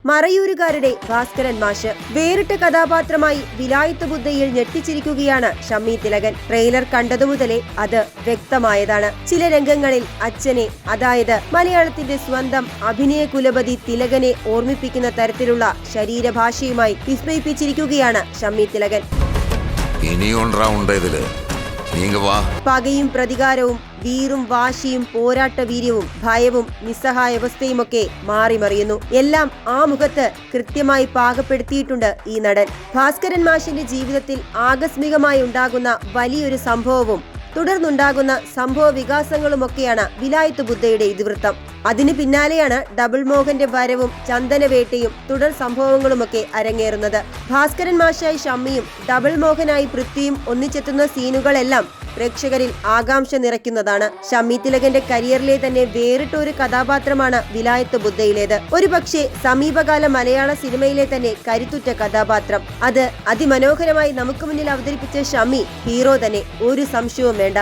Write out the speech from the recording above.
മറയൂരുകാരുടെ ഭാസ്കരൻ മാഷ്. വേറിട്ട കഥാപാത്രമായി വിലായത്ത് ബുദ്ധയിൽ ഞെട്ടിച്ചിരിക്കുകയാണ് ഷമ്മി തിലകൻ. ട്രെയിലർ കണ്ടതുമുതലേ അത് വ്യക്തമായതാണ്. ചില രംഗങ്ങളിൽ അച്ഛനെ, അതായത് മലയാളത്തിന്റെ സ്വന്തം അഭിനയ കുലപതി തിലകനെ ഓർമ്മിപ്പിക്കുന്ന തരത്തിലുള്ള ശരീരഭാഷയുമായി വിസ്മയിപ്പിച്ചിരിക്കുകയാണ് ഷമ്മി തിലകൻ. പകയും പ്രതികാരവും, വീറും വാശിയും, പോരാട്ട വീര്യവും, ഭയവും, നിസ്സഹായാവസ്ഥയുമൊക്കെ മാറിമറിയുന്നു. എല്ലാം ആ മുഖത്ത് കൃത്യമായി പാകപ്പെടുത്തിയിട്ടുണ്ട് ഈ നടൻ. ഭാസ്കരൻ മാഷിന്റെ ജീവിതത്തിൽ ആകസ്മികമായി ഉണ്ടാകുന്ന വലിയൊരു സംഭവവും തുടർന്നുണ്ടാകുന്ന സംഭവ വികാസങ്ങളുമൊക്കെയാണ് വിലായത്ത് ബുദ്ധയുടെ ഇതിവൃത്തം. അതിന് പിന്നാലെയാണ് ഡബിൾ മോഹന്റെ വരവും ചന്ദനവേട്ടയും തുടർ സംഭവങ്ങളുമൊക്കെ അരങ്ങേറുന്നത്. ഭാസ്കരൻ മാഷായി ഷമ്മിയും ഡബിൾ മോഹനായി പൃഥ്വിയും ഒന്നിച്ചെത്തുന്ന സീനുകളെല്ലാം പ്രേക്ഷകരിൽ ആകാംക്ഷ നിറയ്ക്കുന്നതാണ്. ഷമ്മി തിലകന്റെ കരിയറിലെ തന്നെ വേറിട്ട ഒരു കഥാപാത്രമാണ് വിലായത്ത് ബുദ്ധയിലേത്. ഒരുപക്ഷെ സമീപകാല മലയാള സിനിമയിലെ തന്നെ കരുത്തുറ്റ കഥാപാത്രം. അത് അതിമനോഹരമായി നമുക്ക് മുന്നിൽ അവതരിപ്പിച്ച ഷമ്മി ഹീറോ തന്നെ, ഒരു സംശയവും വേണ്ട.